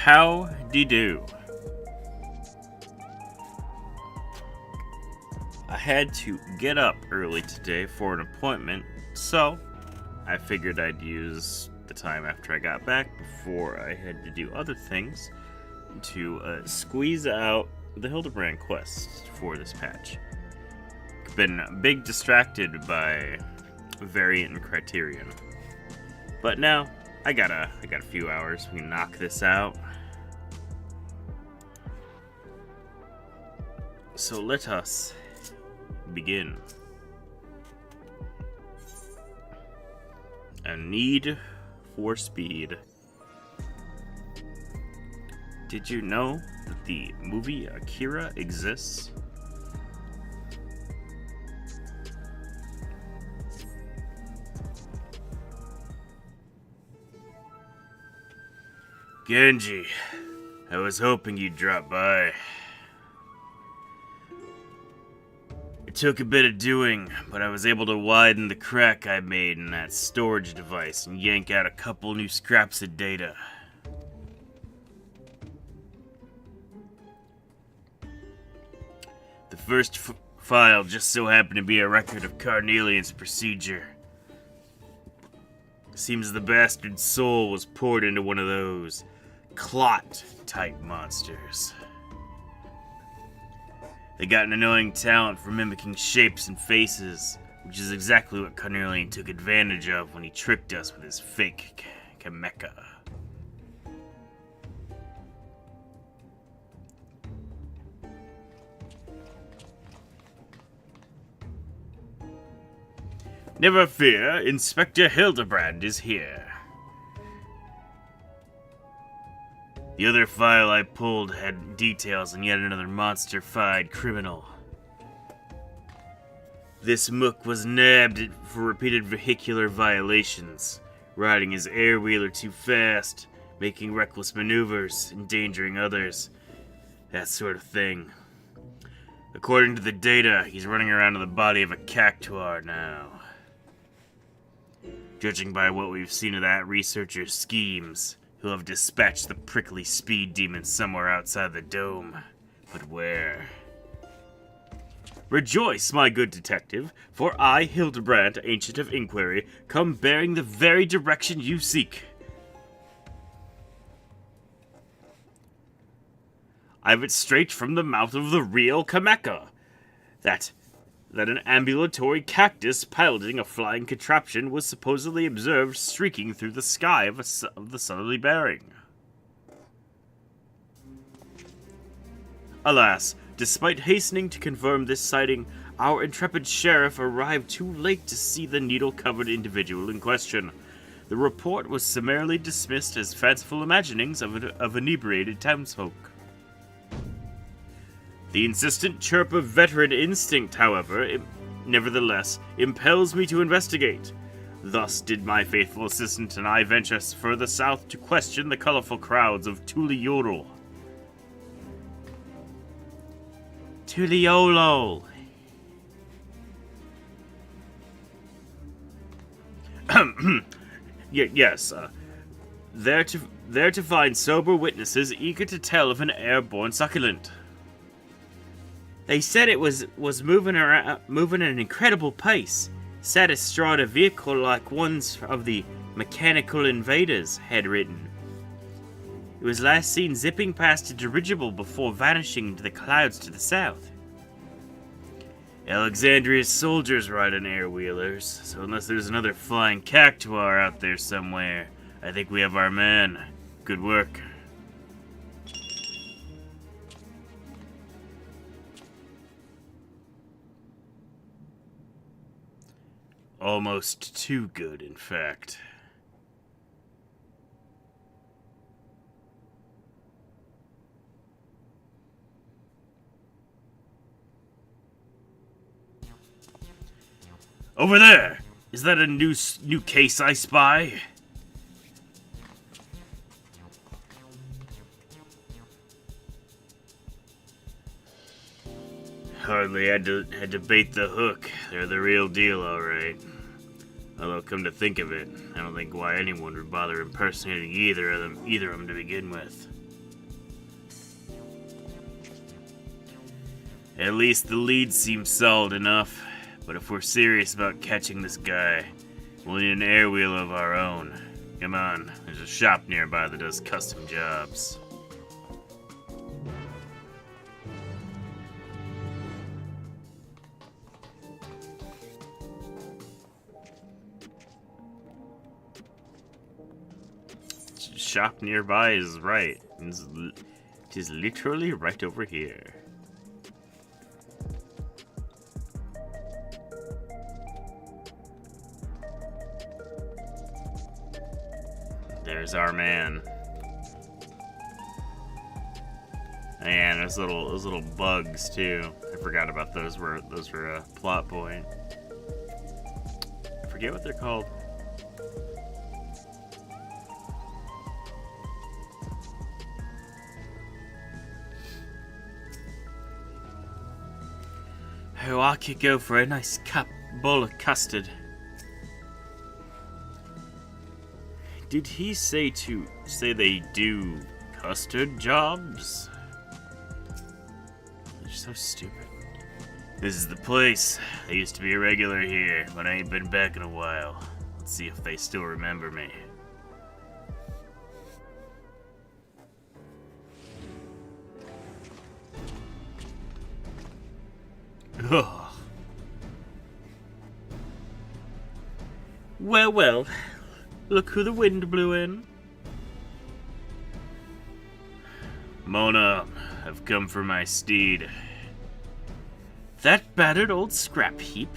Howdy-do. I had to get up early today for an appointment, so I figured I'd use the time after I got back before I had to do other things to squeeze out the Hildibrand quest for this patch. Been big distracted by variant and criterion, but now I got a few hours. We can knock this out. So let us begin. A need for speed. Did you know that the movie Akira exists? Genji, I was hoping you'd drop by. It took a bit of doing, but I was able to widen the crack I made in that storage device and yank out a couple new scraps of data. The first file just so happened to be a record of Carnelian's procedure. Seems the bastard's soul was poured into one of those clot-type monsters. They got an annoying talent for mimicking shapes and faces, which is exactly what Carnelian took advantage of when he tricked us with his fake Kamecha. Never fear, Inspector Hildibrand is here. The other file I pulled had details on yet another monster-fied criminal. This mook was nabbed for repeated vehicular violations, riding his air-wheeler too fast, making reckless maneuvers, endangering others, that sort of thing. According to the data, he's running around in the body of a cactuar now. Judging by what we've seen of that researcher's schemes, he'll have dispatched the prickly speed demon somewhere outside the dome. But where? Rejoice, my good detective, for I, Hildibrand, Ancient of Inquiry, come bearing the very direction you seek. I've it straight from the mouth of the real Kamecha. That an ambulatory cactus piloting a flying contraption was supposedly observed streaking through the sky of the southerly bearing. Alas, despite hastening to confirm this sighting, our intrepid sheriff arrived too late to see the needle-covered individual in question. The report was summarily dismissed as fanciful imaginings of inebriated townsfolk. The insistent chirp of veteran instinct, however, nevertheless impels me to investigate. Thus did my faithful assistant and I venture further south to question the colorful crowds of Tuliyorol. Tuliolo! Yes, there to find sober witnesses eager to tell of an airborne succulent. They said it was moving at an incredible pace, sat astride a vehicle like ones of the mechanical invaders had ridden. It was last seen zipping past a dirigible before vanishing into the clouds to the south. Alexandria's soldiers ride on air-wheelers, so unless there's another flying cactuar out there somewhere, I think we have our man. Good work. Almost too good, in fact. Over there! Is that a new case I spy? Hardly had to bait the hook. They're the real deal, all right. Although, come to think of it, I don't think why anyone would bother impersonating either of them to begin with. At least the lead seems solid enough, but if we're serious about catching this guy, we'll need an airwheel of our own. Come on, there's a shop nearby that does custom jobs. Shop nearby is right. It is literally right over here. There's our man. And there's those little bugs too. I forgot about those. Those were a plot point. I forget what they're called. Oh, I could go for a nice bowl of custard. Did he say they do custard jobs? They're so stupid. This is the place. I used to be a regular here, but I ain't been back in a while. Let's see if they still remember me. Ugh. Well, well. Look who the wind blew in. Mona, I've come for my steed. That battered old scrap heap?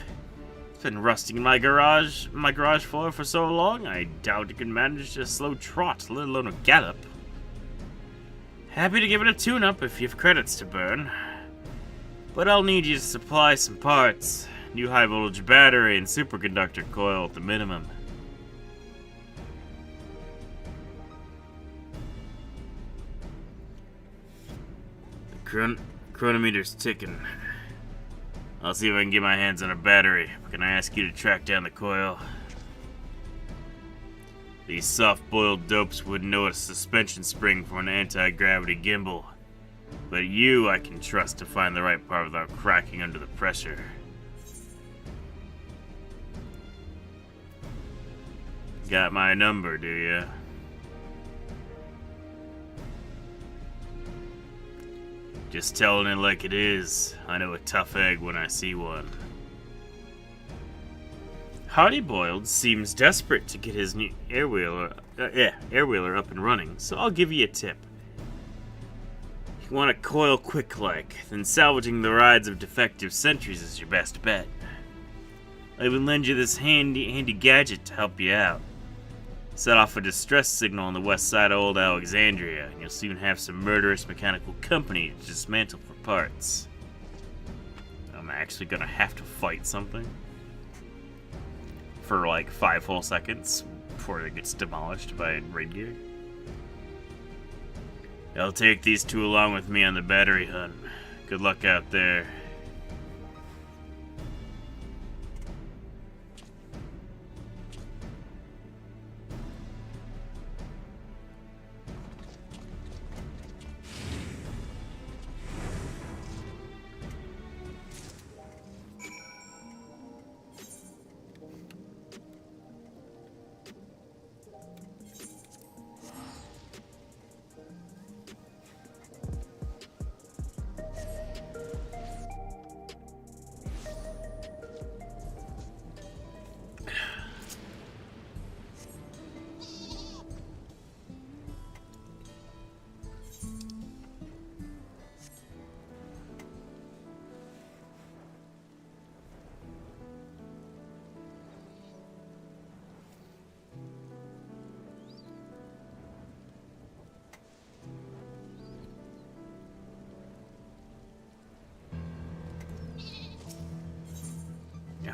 It's been rusting in my garage floor for so long, I doubt it can manage a slow trot, let alone a gallop. Happy to give it a tune-up if you have credits to burn. But I'll need you to supply some parts. New high-voltage battery and superconductor coil at the minimum. Chronometer's ticking. I'll see if I can get my hands on a battery. Can I ask you to track down the coil? These soft-boiled dopes wouldn't know a suspension spring for an anti-gravity gimbal. But you I can trust to find the right part without cracking under the pressure. Got my number, do ya? Just telling it like it is. I know a tough egg when I see one. Hardy Boiled seems desperate to get his new airwheeler up and running, so I'll give you a tip. You want a coil quick like, then salvaging the rides of defective sentries is your best bet. I would lend you this handy gadget to help you out. Set off a distress signal on the west side of Old Alexandria, and you'll soon have some murderous mechanical company to dismantle for parts. I'm actually gonna have to fight something for like 5 whole seconds before it gets demolished by raid gear. I'll take these two along with me on the battery hunt. Good luck out there.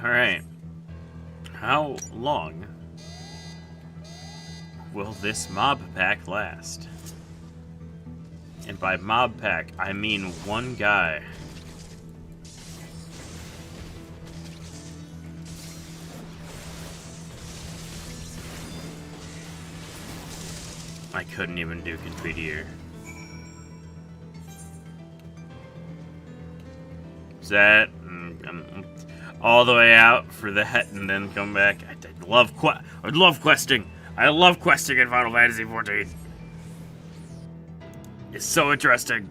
Alright. How long will this mob pack last? And by mob pack, I mean one guy. I couldn't even do compete here. that, and I'm all the way out for that, and then come back. I love questing. I love questing in Final Fantasy XIV. It's so interesting.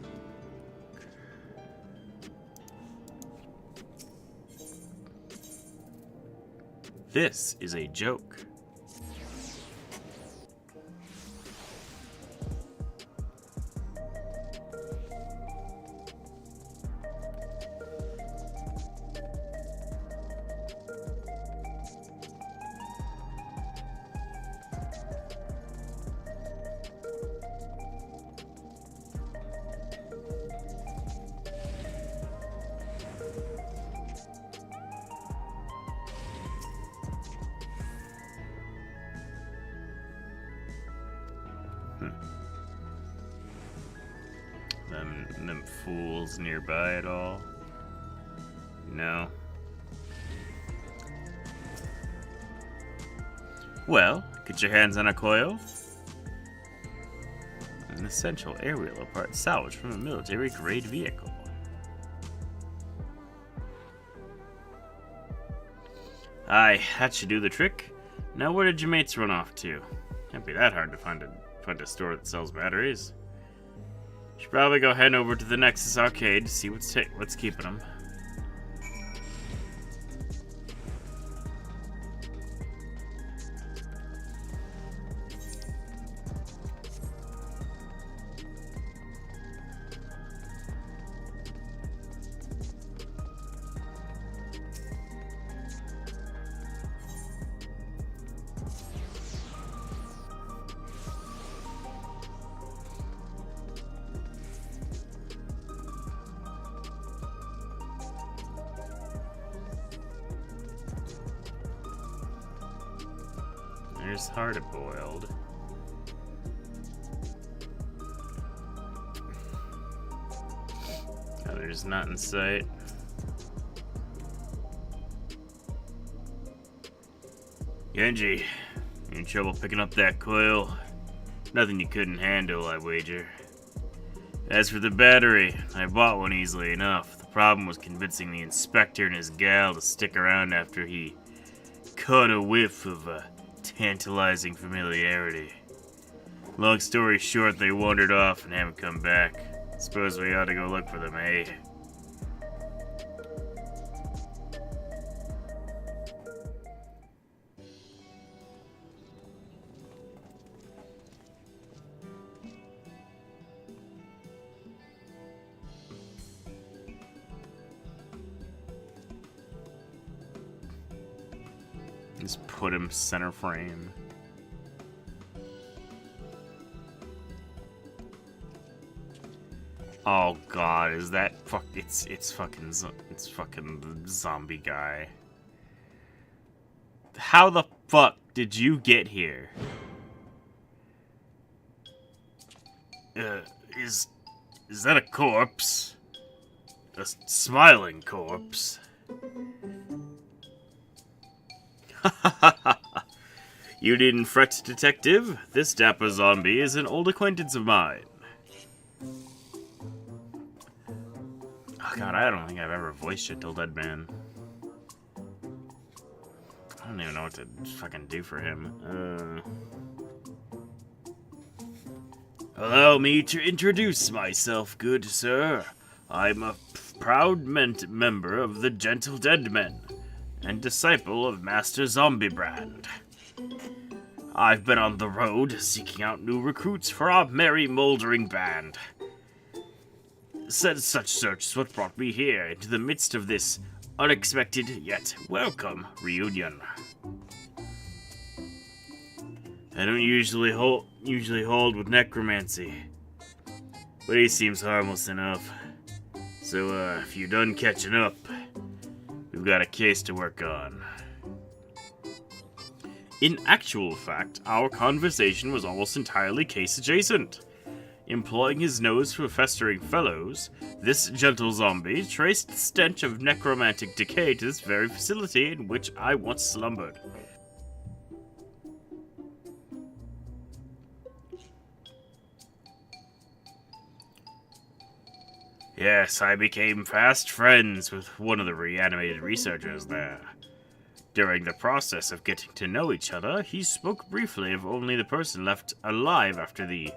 This is a joke. Them fools nearby at all? No. Well, get your hands on a coil. An essential aerial part salvaged from a military-grade vehicle. Aye, that should do the trick. Now where did your mates run off to? Can't be that hard to find a store that sells batteries. Should probably go head over to the Nexus arcade to see what's keeping them. There's hard-boiled. There's not in sight. Genji, you in trouble picking up that coil? Nothing you couldn't handle, I wager. As for the battery, I bought one easily enough. The problem was convincing the inspector and his gal to stick around after he caught a whiff of tantalizing familiarity. Long story short, they wandered off and haven't come back. Suppose we ought to go look for them, eh? Just put him center frame. Oh god, is that it's fucking the zombie guy. How the fuck did you get here? Is that a corpse? A smiling corpse? You needn't fret, detective. This dapper zombie is an old acquaintance of mine. Oh god, I don't think I've ever voiced Gentle Dead Man. I don't even know what to fucking do for him. Allow me to introduce myself, good sir. I'm a proud member of the Gentle Dead Men, and disciple of Master Hildibrand. I've been on the road, seeking out new recruits for our merry, moldering band. Said such search is what brought me here, into the midst of this unexpected, yet welcome, reunion. I don't usually hold with necromancy, but he seems harmless enough. So, if you're done catching up, we've got a case to work on. In actual fact, our conversation was almost entirely case-adjacent. Employing his nose for festering fellows, this gentle zombie traced the stench of necromantic decay to this very facility in which I once slumbered. Yes, I became fast friends with one of the reanimated researchers there. During the process of getting to know each other, he spoke briefly of only the person left alive after the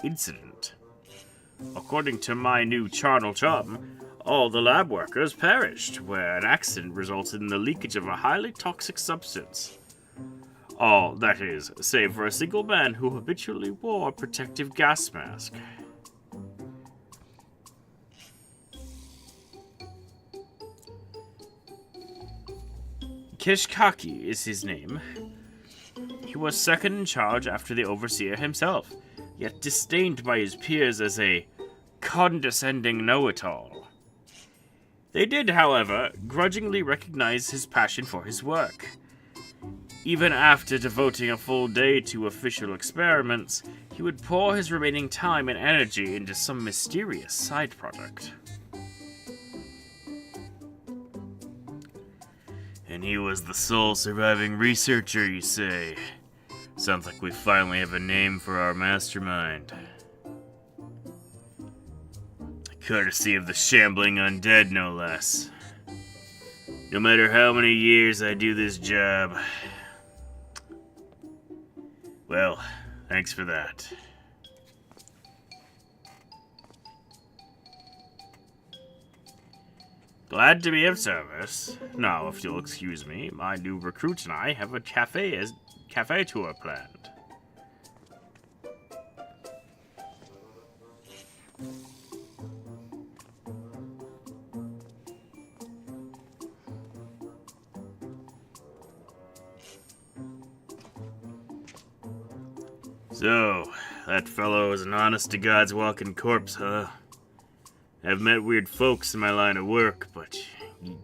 incident. According to my new charnel chum, all the lab workers perished, where an accident resulted in the leakage of a highly toxic substance. All, that is, save for a single man who habitually wore a protective gas mask. Kishkaki is his name. He was second in charge after the overseer himself, yet disdained by his peers as a condescending know-it-all. They did, however, grudgingly recognize his passion for his work. Even after devoting a full day to official experiments, he would pour his remaining time and energy into some mysterious side project. And he was the sole surviving researcher, you say? Sounds like we finally have a name for our mastermind. Courtesy of the shambling undead, no less. No matter how many years I do this job. Well, thanks for that. Glad to be of service. Now, if you'll excuse me, my new recruit and I have a cafe tour planned. So, that fellow is an honest-to-God's walking corpse, huh? I've met weird folks in my line of work, but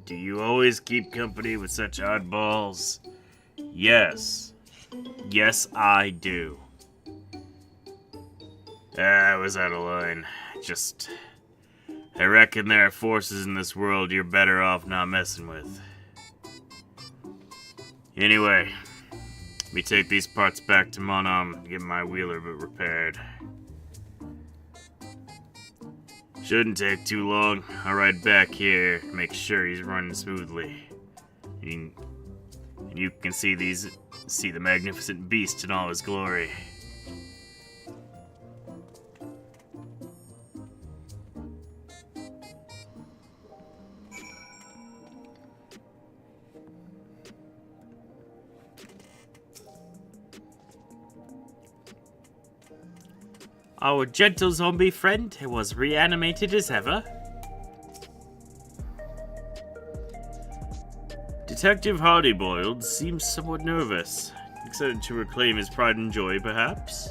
do you always keep company with such oddballs? Yes. Yes, I do. I was out of line. I reckon there are forces in this world you're better off not messing with. Anyway, let me take these parts back to Monam and get my wheeler repaired. Shouldn't take too long. I'll ride back here to make sure he's running smoothly. And you can see the magnificent beast in all his glory. Our gentle zombie friend was reanimated as ever. Detective Hardyboiled seems somewhat nervous. Excited to reclaim his pride and joy, perhaps?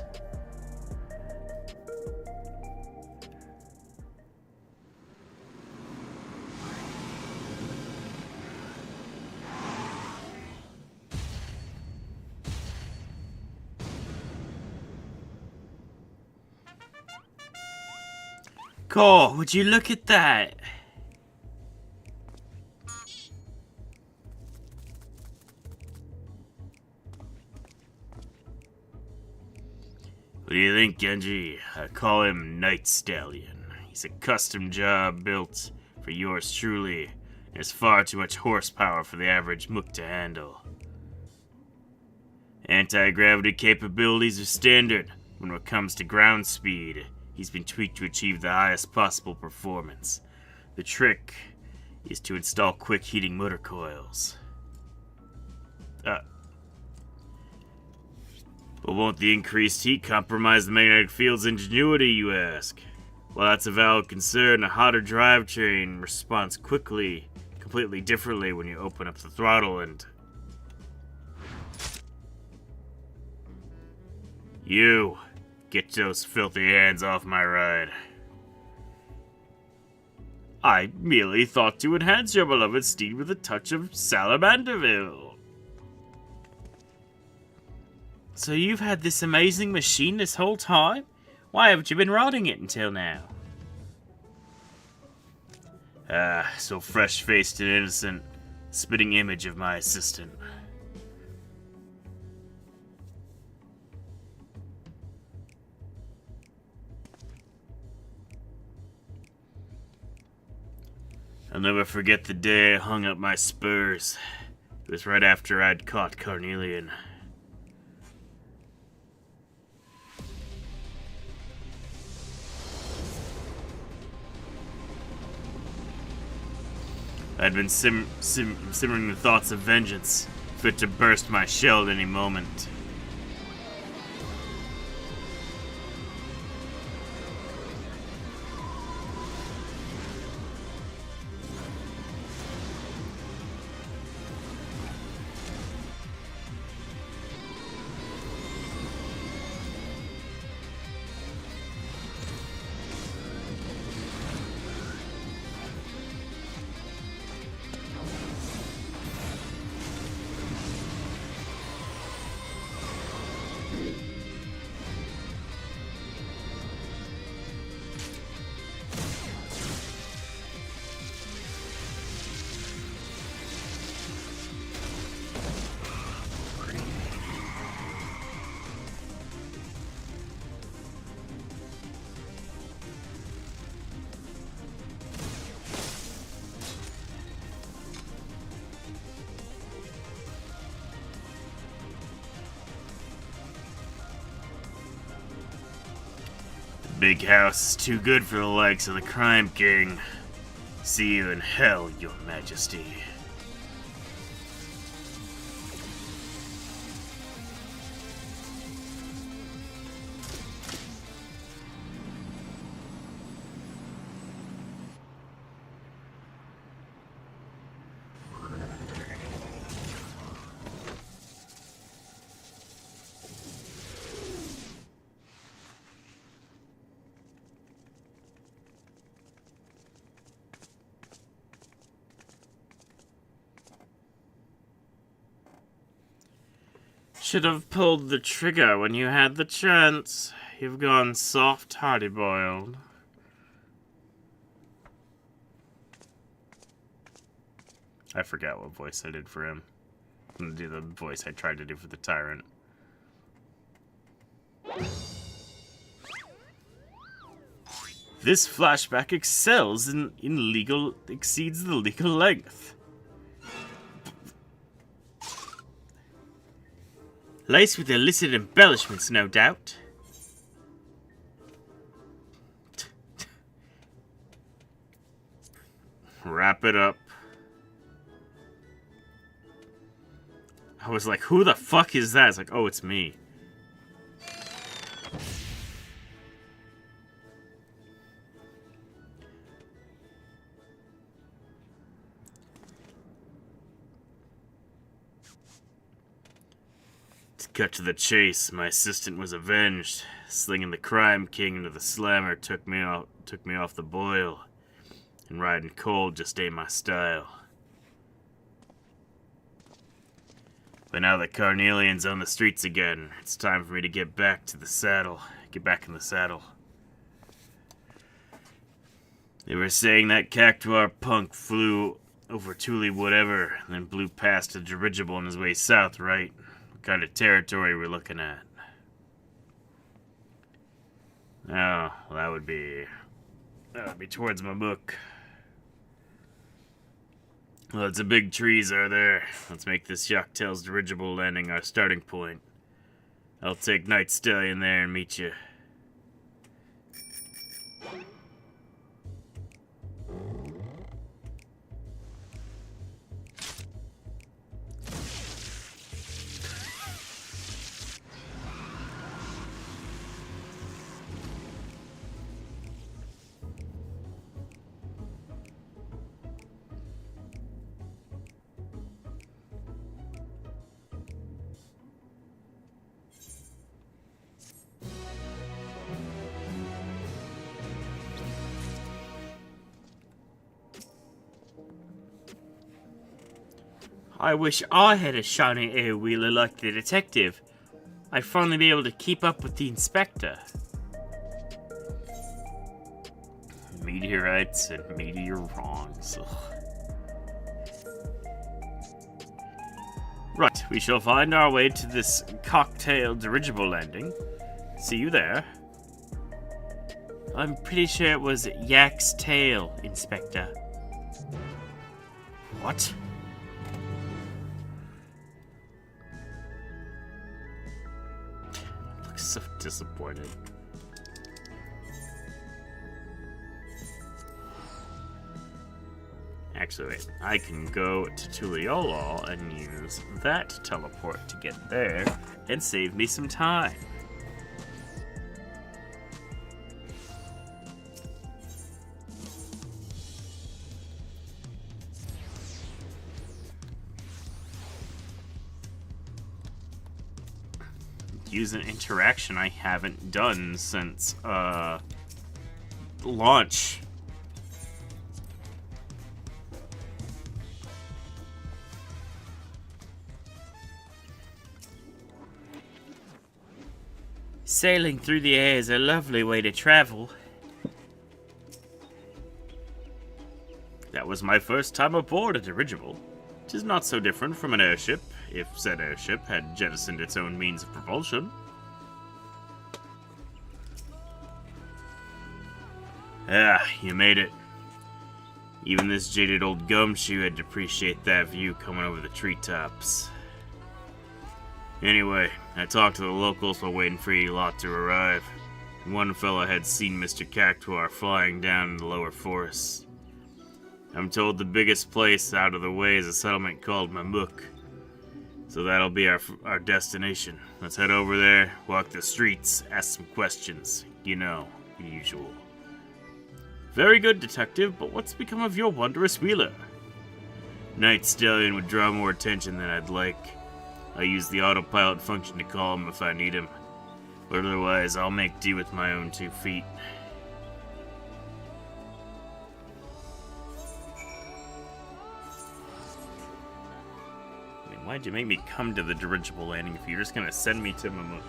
Core, would you look at that? What do you think, Genji? I call him Night Stallion. He's a custom job built for yours truly. There's far too much horsepower for the average mook to handle. Anti-gravity capabilities are standard. When it comes to ground speed, he's been tweaked to achieve the highest possible performance. The trick is to install quick heating motor coils. But won't the increased heat compromise the magnetic field's ingenuity, you ask? Well, that's a valid concern. A hotter drivetrain responds completely differently when you open up the throttle and... You, get those filthy hands off my ride. I merely thought to enhance your beloved steed with a touch of Salamanderville. So you've had this amazing machine this whole time? Why haven't you been riding it until now? So fresh-faced and innocent. Spitting image of my assistant. I'll never forget the day I hung up my spurs. It was right after I'd caught Carnelian. I'd been simmering the thoughts of vengeance, fit to burst my shell at any moment. Big house is too good for the likes of the Crime King. See you in hell, your majesty. Should have pulled the trigger when you had the chance. You've gone soft, hardy-boiled. I forgot what voice I did for him. I'm gonna do the voice I tried to do for the tyrant. This flashback excels exceeds the legal length. Laced with illicit embellishments, no doubt. Wrap it up. I was like, who the fuck is that? It's like, oh, it's me. Cut to the chase. My assistant was avenged. Slinging the Crime King into the slammer took me off the boil. And riding cold just ain't my style. But now that Carnelian's on the streets again, it's time for me to get back to the saddle. Get back in the saddle. They were saying that Cactuar punk flew over Thule whatever, and then blew past a dirigible on his way south, right? Kind of territory we're looking at. Oh, well, that would be towards my book. Lots of big trees are there. Let's make this Yachtel's dirigible landing our starting point. I'll take Night Stallion there and meet you. I wish I had a shiny air-wheeler like the detective. I'd finally be able to keep up with the inspector. Meteorites and meteorons. Right, we shall find our way to this cocktail dirigible landing. See you there. I'm pretty sure it was Yak's tail, Inspector. What? Looks so disappointed. Actually, wait. I can go to Tuliolol and use that teleport to get there and save me some time. Use an interaction I haven't done since launch. Sailing through the air is a lovely way to travel. That was my first time aboard a dirigible. It is not so different from an airship, if said airship had jettisoned its own means of propulsion. Ah, you made it. Even this jaded old gumshoe had to appreciate that view coming over the treetops. Anyway, I talked to the locals while waiting for your lot to arrive. One fella had seen Mr. Cactuar flying down in the lower forests. I'm told the biggest place out of the way is a settlement called Mamuk. So that'll be our destination. Let's head over there, walk the streets, ask some questions. You know, the usual. Very good, detective, but what's become of your wondrous wheeler? Night Stallion would draw more attention than I'd like. I use the autopilot function to call him if I need him. But otherwise, I'll make do with my own 2 feet. I mean, why'd you make me come to the dirigible landing if you're just gonna send me to Mammoth?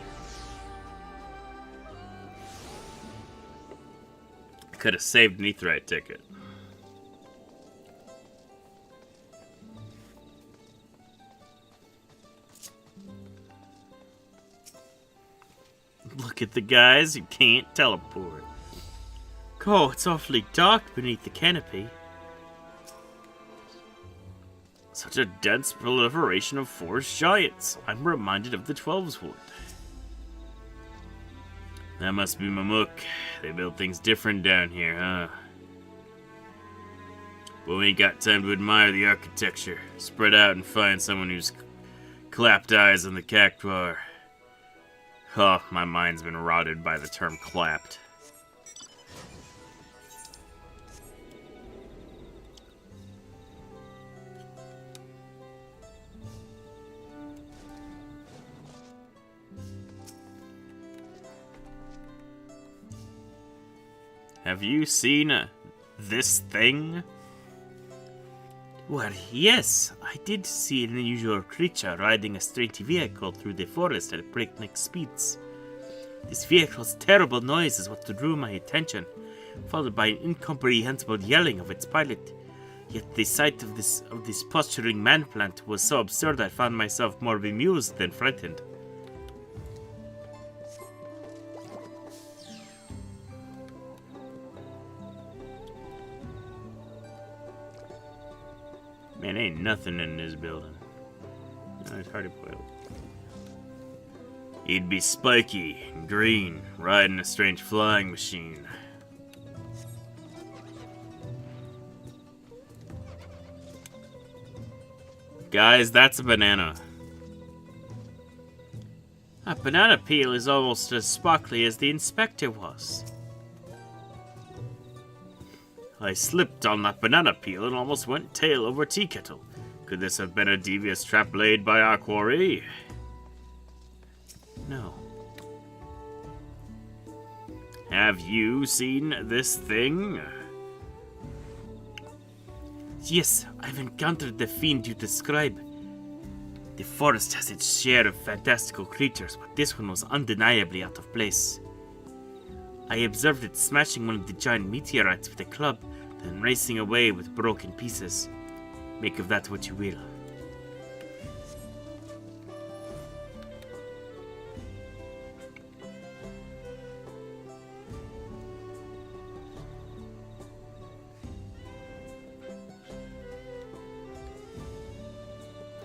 I could have saved an Aetheryte ticket. Look at the guys who can't teleport. Oh, it's awfully dark beneath the canopy. Such a dense proliferation of forest giants. I'm reminded of the Twelveswood. That must be Mamuk. They build things different down here, huh? But we ain't got time to admire the architecture. Spread out and find someone who's clapped eyes on the Cactuar. Oh, my mind's been rotted by the term clapped. Have you seen this thing? Well, yes, I did see an unusual creature riding a strange vehicle through the forest at breakneck speeds. This vehicle's terrible noise is what drew my attention, followed by an incomprehensible yelling of its pilot. Yet the sight of this posturing man-plant was so absurd I found myself more bemused than frightened. Man, ain't nothing in this building. No, it's hard to boil. He'd be spiky and green, riding a strange flying machine. Guys, that's a banana. A banana peel is almost as sparkly as the inspector was. I slipped on that banana peel and almost went tail over tea kettle. Could this have been a devious trap laid by our quarry? No. Have you seen this thing? Yes, I've encountered the fiend you describe. The forest has its share of fantastical creatures, but this one was undeniably out of place. I observed it smashing one of the giant meteorites with a club, then racing away with broken pieces. Make of that what you will.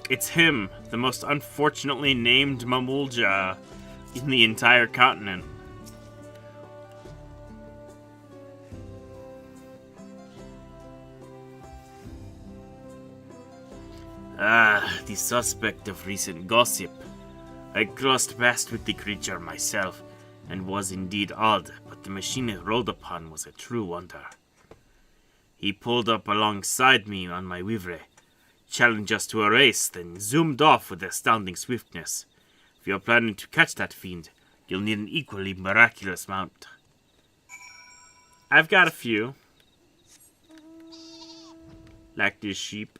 it's him, the most unfortunately named Mamulja in the entire continent. Ah, the suspect of recent gossip. I crossed paths with the creature myself, and was indeed odd, but the machine it rolled upon was a true wonder. He pulled up alongside me on my Wivre, challenged us to a race, then zoomed off with astounding swiftness. If you're planning to catch that fiend, you'll need an equally miraculous mount. I've got a few. Like this sheep.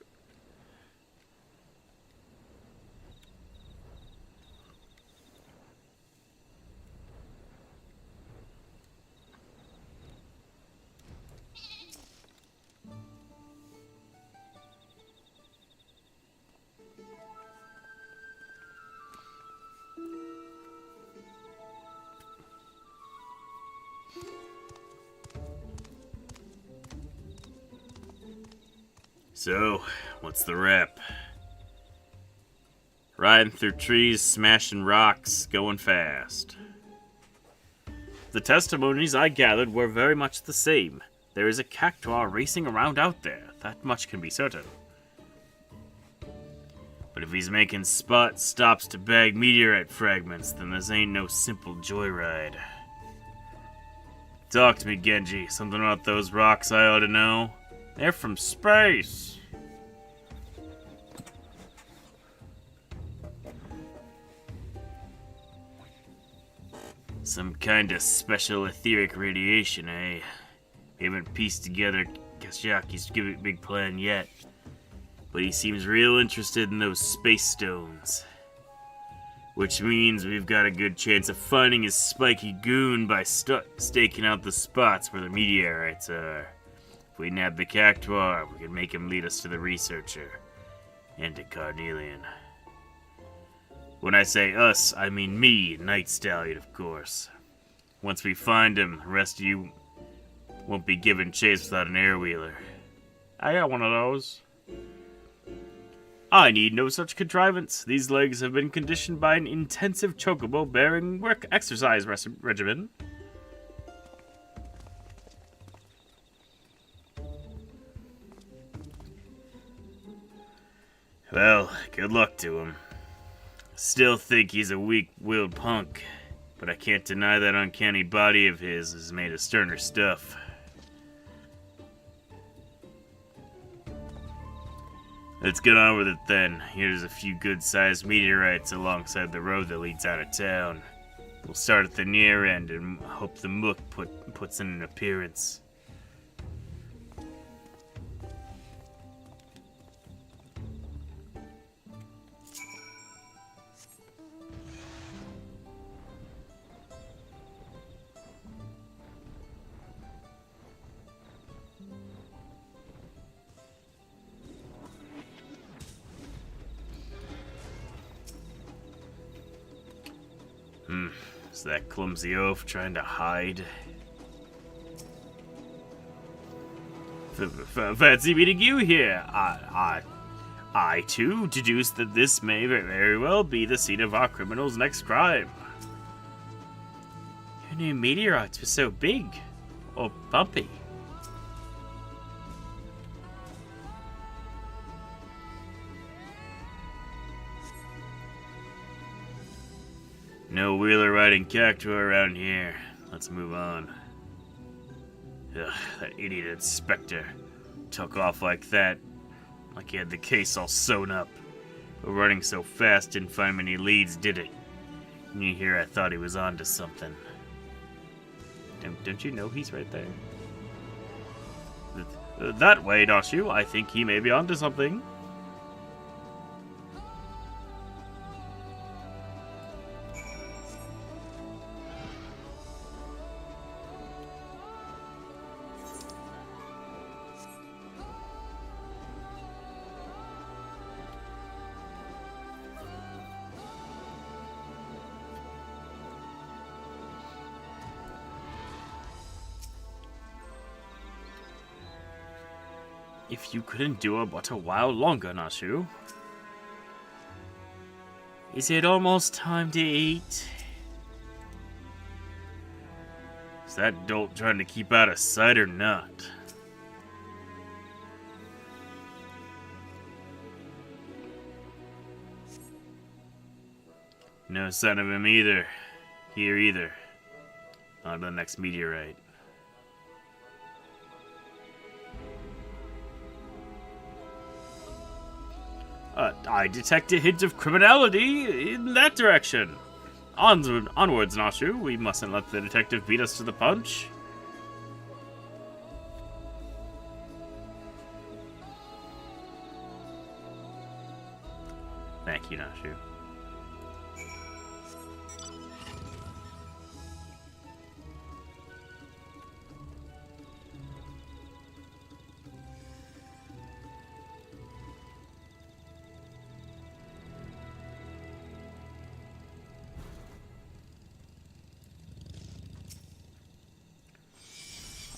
So, what's the rep? Riding through trees, smashing rocks, going fast. The testimonies I gathered were very much the same. There is a cactuar racing around out there, that much can be certain. But if he's making stops to bag meteorite fragments, then this ain't no simple joyride. Talk to me, Genji. Something about those rocks I ought to know? They're from space. Some kind of special etheric radiation, eh? We haven't pieced together Kashiaki's big plan yet. But he seems real interested in those space stones. Which means we've got a good chance of finding his spiky goon by staking out the spots where the meteorites are. If we nab the cactuar, we can make him lead us to the researcher. And to Carnelian. When I say us, I mean me, Night Stallion, of course. Once we find him, the rest of you won't be given chase without an airwheeler. I got one of those. I need no such contrivance. These legs have been conditioned by an intensive chocobo-bearing exercise regimen. Well, good luck to him. Still think he's a weak-willed punk, but I can't deny that uncanny body of his is made of sterner stuff. Let's get on with it then. Here's a few good-sized meteorites alongside the road that leads out of town. We'll start at the near end and hope the Mook puts in an appearance. Is that clumsy oaf trying to hide? Fancy meeting you here. I too deduce that this may very well be the scene of our criminal's next crime. Who knew meteorites were so big? Or bumpy? No wheeler riding cactuar around here. Let's move on. Ugh, that idiot inspector took off like that, like he had the case all sewn up. But running so fast didn't find many leads, did it? And you hear I thought he was onto something. Don't you know he's right there? That way, don't you? I think he may be onto something. If you couldn't do it but a while longer, Nashu. Is it almost time to eat? Is that dolt trying to keep out of sight or not? No sign of him either. Here either. On to the next meteorite. I detect a hint of criminality in that direction. Onwards, Nashu. We mustn't let the detective beat us to the punch. Thank you, Nashu.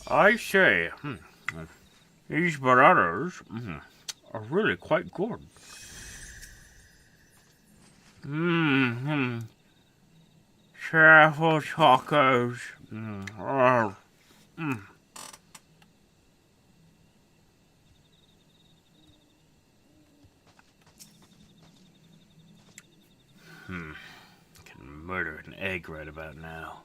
I say, these bananas are really quite good. Truffle tacos. I can murder an egg right about now.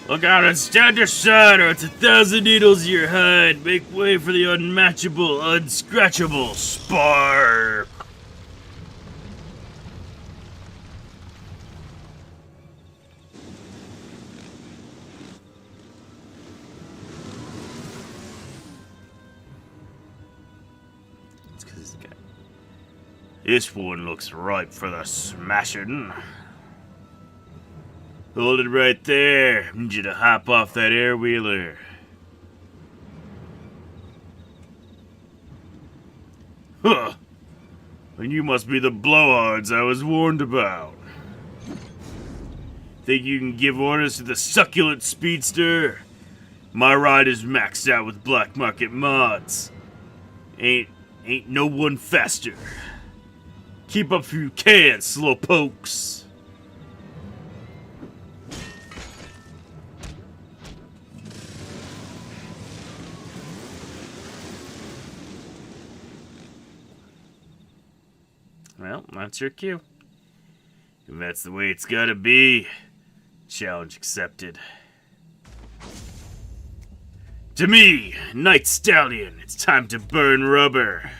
Look out and stand aside, or it's 1,000 needles in your hide. Make way for the unmatchable, unscratchable spark. It's 'cause he's a guy. This one looks ripe for the smashing. Hold it right there. I need you to hop off that air wheeler. Huh. And you must be the blowhards I was warned about. Think you can give orders to the succulent speedster? My ride is maxed out with black market mods. Ain't no one faster. Keep up if you can, slowpokes. Well, that's your cue. If that's the way it's gotta be, challenge accepted. To me, Night Stallion, it's time to burn rubber.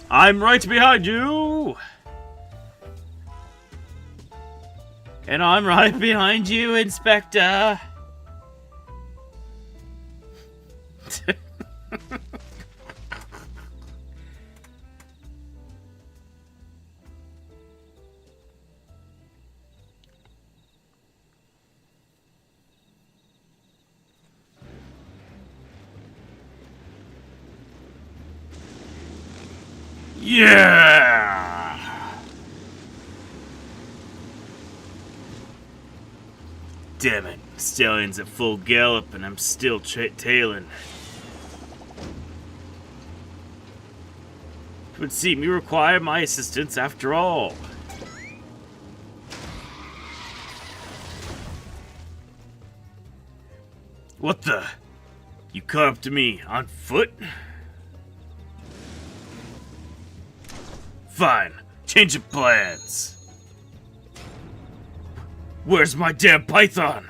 I'm right behind you! And I'm right behind you, Inspector. Yeah! Damn it, Stallion's at full gallop and I'm still tailing. It would seem you require my assistance after all. What the? You caught up to me on foot? Fine, change of plans. Where's my damn python?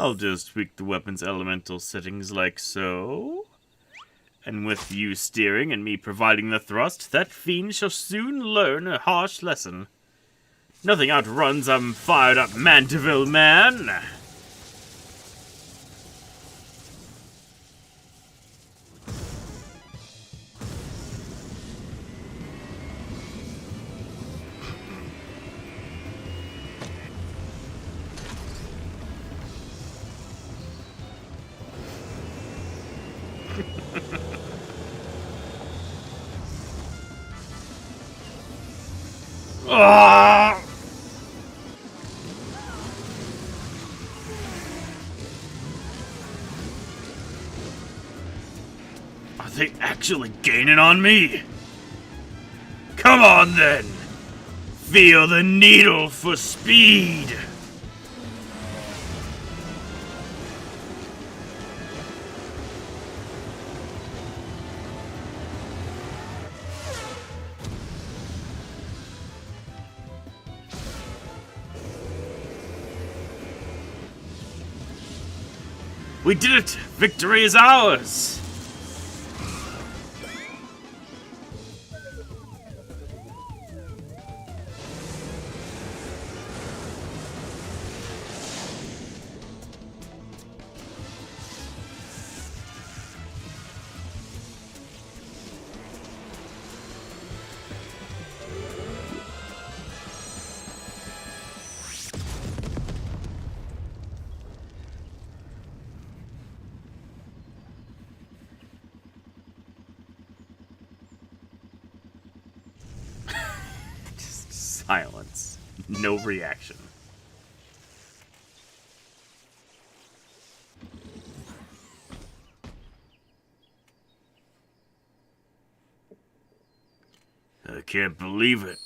I'll just tweak the weapon's elemental settings like so. And with you steering and me providing the thrust, that fiend shall soon learn a harsh lesson. Nothing outruns a fired-up Mandeville man! Ah! Are they actually gaining on me? Come on then! Feel the needle for speed! We did it! Victory is ours! Silence. No reaction. I can't believe it.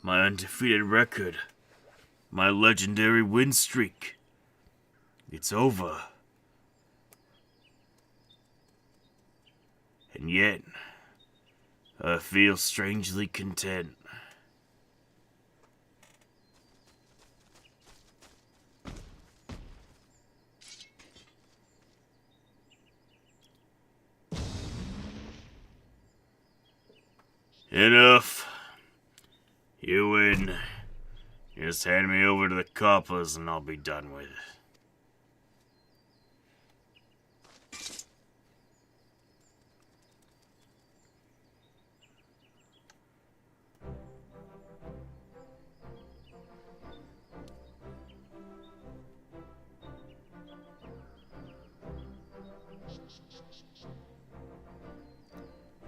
My undefeated record. My legendary win streak. It's over. And yet, I feel strangely content. Enough. You win. Just hand me over to the coppers and I'll be done with it.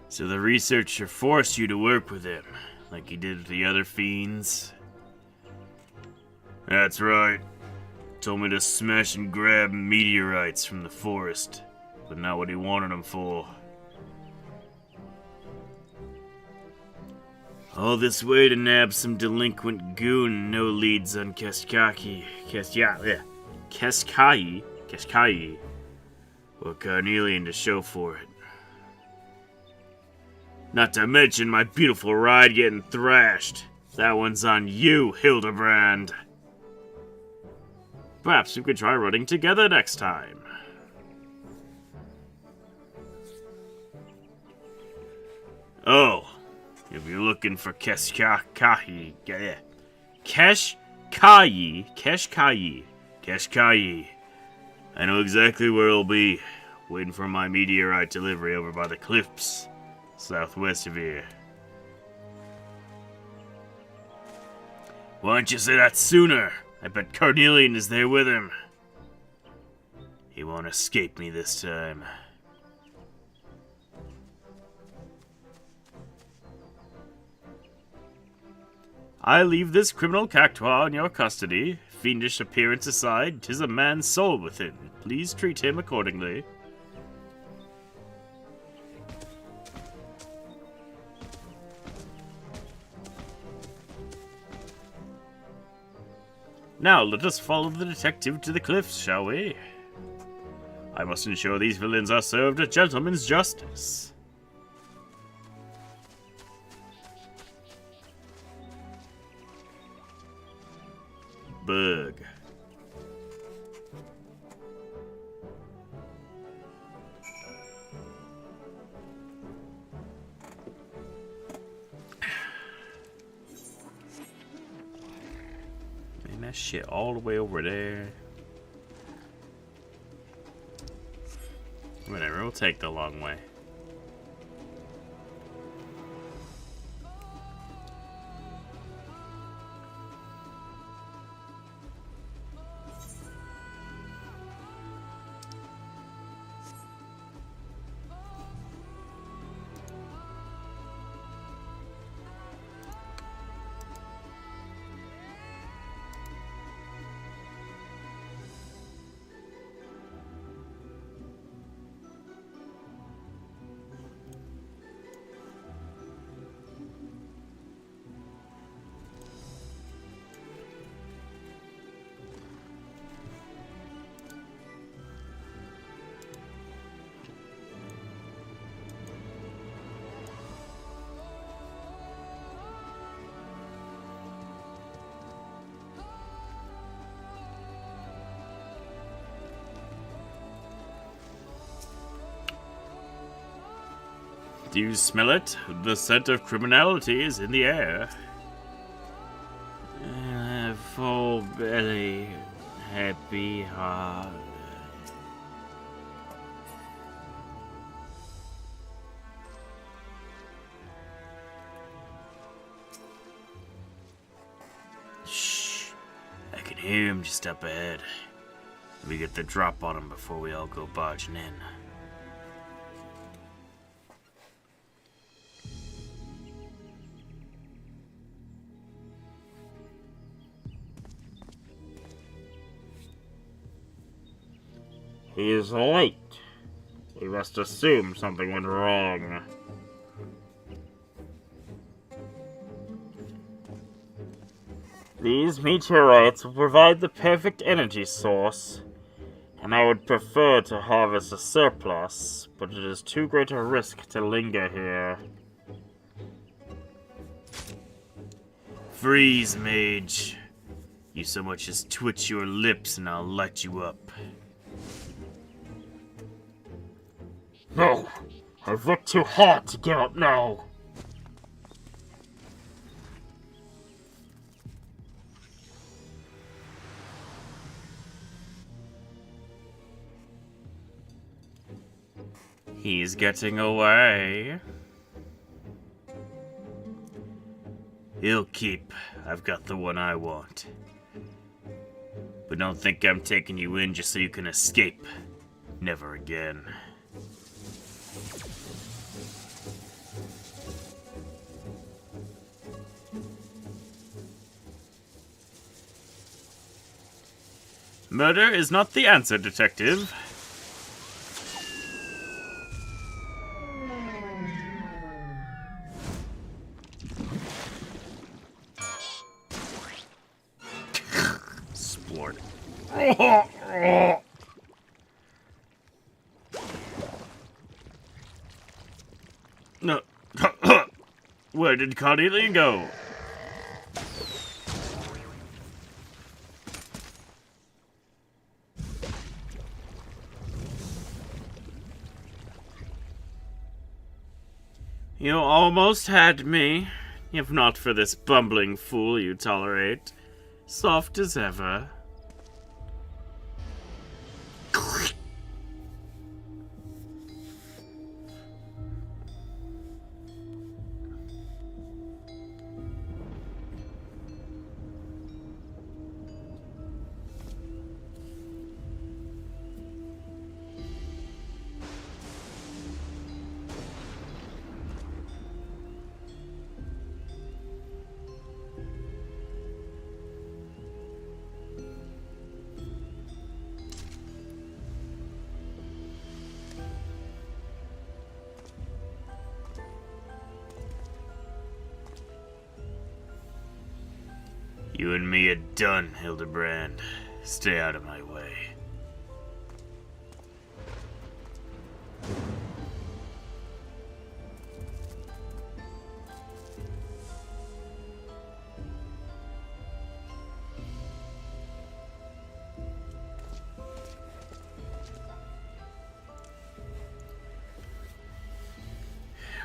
So the researcher forced you to work with him, like he did with the other fiends? That's right. Told me to smash and grab meteorites from the forest, but not what he wanted them for. All this way to nab some delinquent goon, no leads on Keshkai. Or Carnelian to show for it. Not to mention my beautiful ride getting thrashed. That one's on you, Hildibrand. Perhaps we could try running together next time. Oh, if you're looking for Keshkai. I know exactly where it'll be. Waiting for my meteorite delivery over by the cliffs. Southwest of here. Why don't you say that sooner? I bet Carnelian is there with him. He won't escape me this time. I leave this criminal cactuar in your custody. Fiendish appearance aside, 'tis a man's soul within. Please treat him accordingly. Now, let us follow the detective to the cliffs, shall we? I must ensure these villains are served a gentleman's justice. Bug. shit all the way over there. Whatever, we'll take the long way. Do you smell it? The scent of criminality is in the air. Full belly, happy heart. Shh. I can hear him just up ahead. We get the drop on him before we all go barging in. He is late. We must assume something went wrong. These meteorites will provide the perfect energy source, and I would prefer to harvest a surplus, but it is too great a risk to linger here. Freeze, mage. You so much as twitch your lips and I'll light you up. No! I've worked too hard to give up now! He's getting away. He'll keep. I've got the one I want. But don't think I'm taking you in just so you can escape. Never again. Murder is not the answer, detective. Splort. No. Where did Cornelia go? You almost had me, if not for this bumbling fool you tolerate. Soft as ever. You and me are done, Hildibrand. Stay out of my way.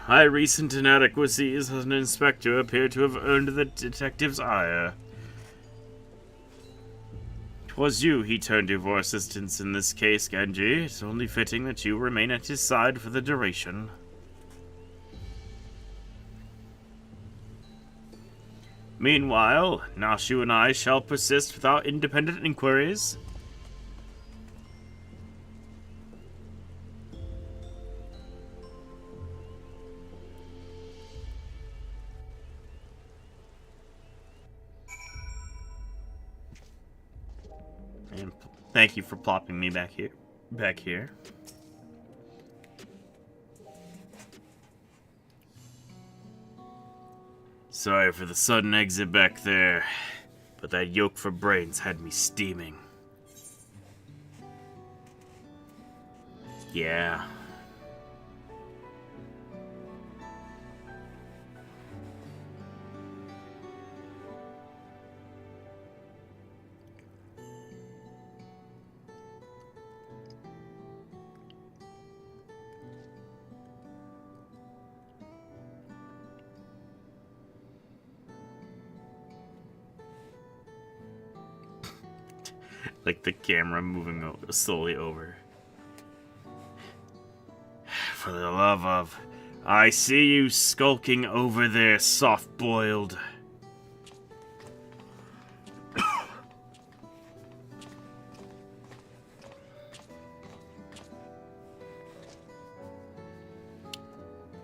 My recent inadequacies as an inspector appear to have earned the detective's ire. 'Twas you he turned to for assistance in this case, Genji. It's only fitting that you remain at his side for the duration. Meanwhile, Nashu and I shall persist with our independent inquiries. And thank you for plopping me back here. Sorry for the sudden exit back there, but that yoke for brains had me steaming. Yeah. Like the camera moving slowly over. For the love of... I see you skulking over there, soft-boiled.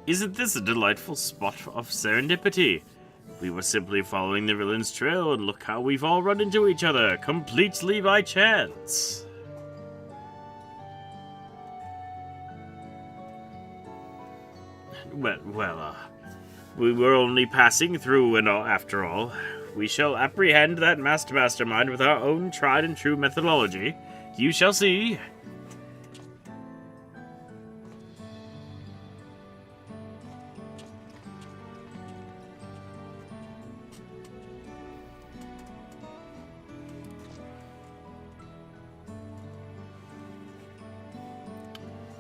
Isn't this a delightful spot of serendipity? We were simply following the villain's trail, and look how we've all run into each other, completely by chance. Well, we were only passing through, and after all, we shall apprehend that masked mastermind with our own tried-and-true methodology. You shall see.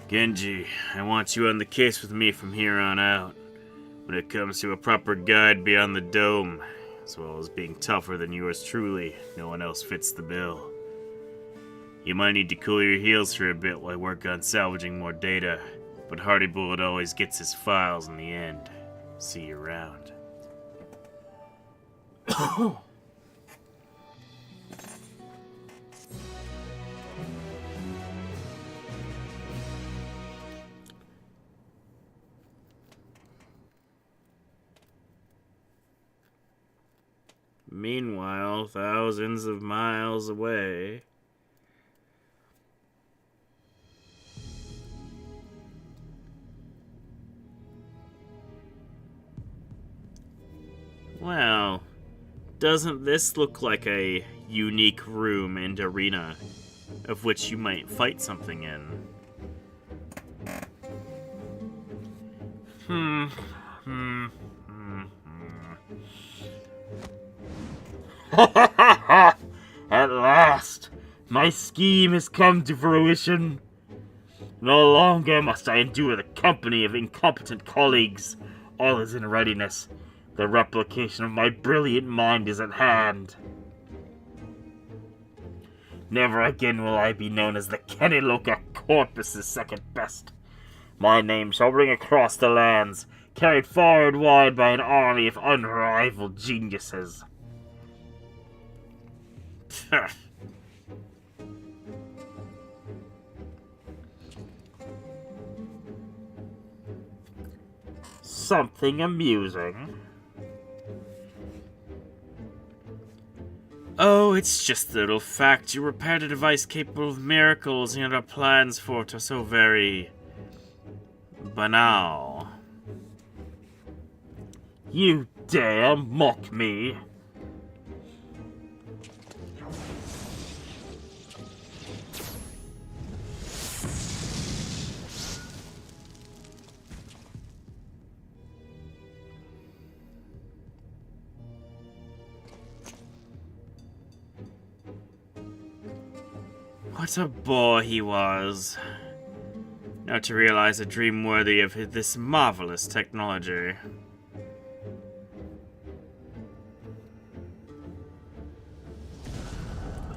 Genji, I want you on the case with me from here on out. When it comes to a proper guide beyond the dome, as well as being tougher than yours truly, no one else fits the bill. You might need to cool your heels for a bit while I work on salvaging more data, but Hardy Bullet always gets his files in the end. See you around. Meanwhile, thousands of miles away... Well, doesn't this look like a unique room and arena of which you might fight something in? At last, my scheme has come to fruition. No longer must I endure the company of incompetent colleagues. All is in readiness. The replication of my brilliant mind is at hand. Never again will I be known as the Kenneloka Corpus's second best. My name shall ring across the lands, carried far and wide by an army of unrivaled geniuses. Something amusing. Oh, it's just a little fact. You repaired a device capable of miracles, and our plans for it are so very... banal. You dare mock me? What a bore he was. Now to realize a dream worthy of this marvelous technology.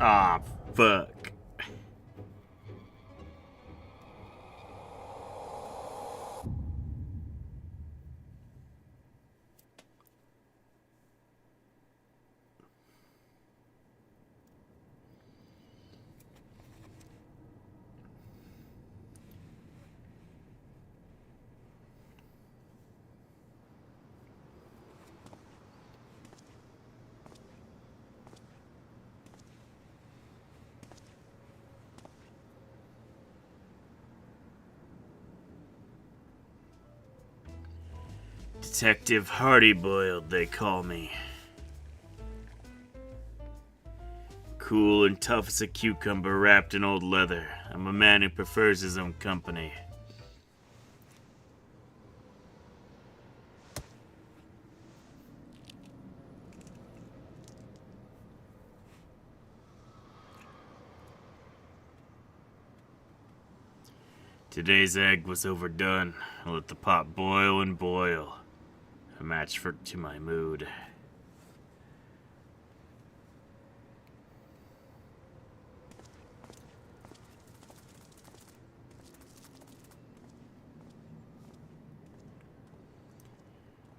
Ah, fuck? Detective Hardy-boiled, they call me. Cool and tough as a cucumber wrapped in old leather. I'm a man who prefers his own company. Today's egg was overdone. I let the pot boil and boil. A match to my mood.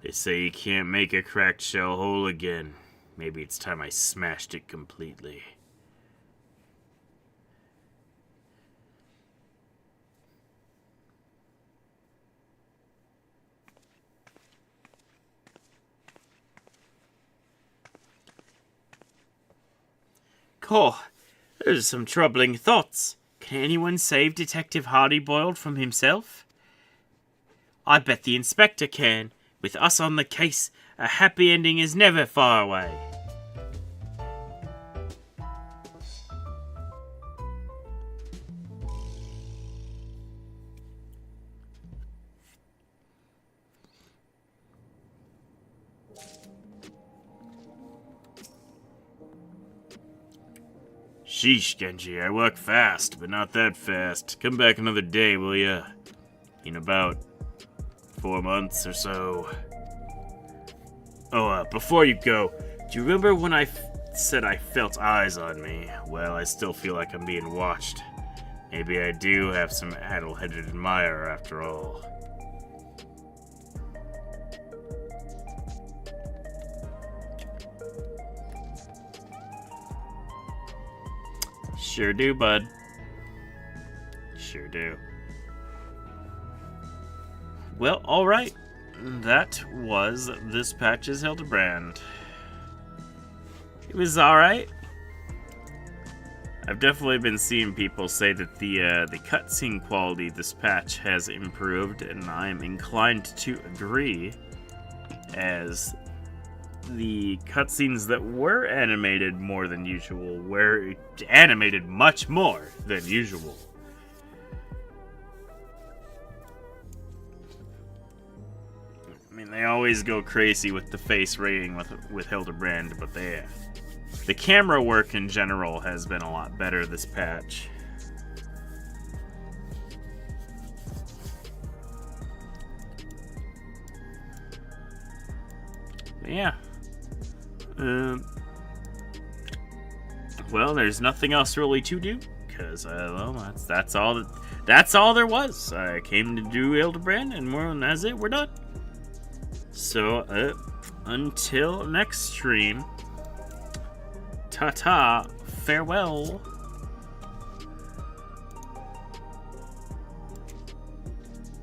They say you can't make a cracked shell whole again. Maybe it's time I smashed it completely. Oh, there's some troubling thoughts. Can anyone save Detective Hardy-boiled from himself? I bet the inspector can. With us on the case, a happy ending is never far away. Sheesh, Genji, I work fast, but not that fast. Come back another day, will ya? In about 4 months or so. Oh, before you go, do you remember when I said I felt eyes on me? Well, I still feel like I'm being watched. Maybe I do have some addle-headed admirer after all. Sure do, bud. Sure do. Well, alright. That was this patch's Hildibrand. It was alright. I've definitely been seeing people say that the cutscene quality this patch has improved, and I'm inclined to agree, as the cutscenes that were animated more than usual were animated much more than usual. I mean, they always go crazy with the face rating with Hildibrand, but the camera work in general has been a lot better this patch. But yeah. Well, there's nothing else really to do, because well, that's all there was. I came to do Hildibrand, and that's it. We're done. So until next stream, ta-ta, farewell.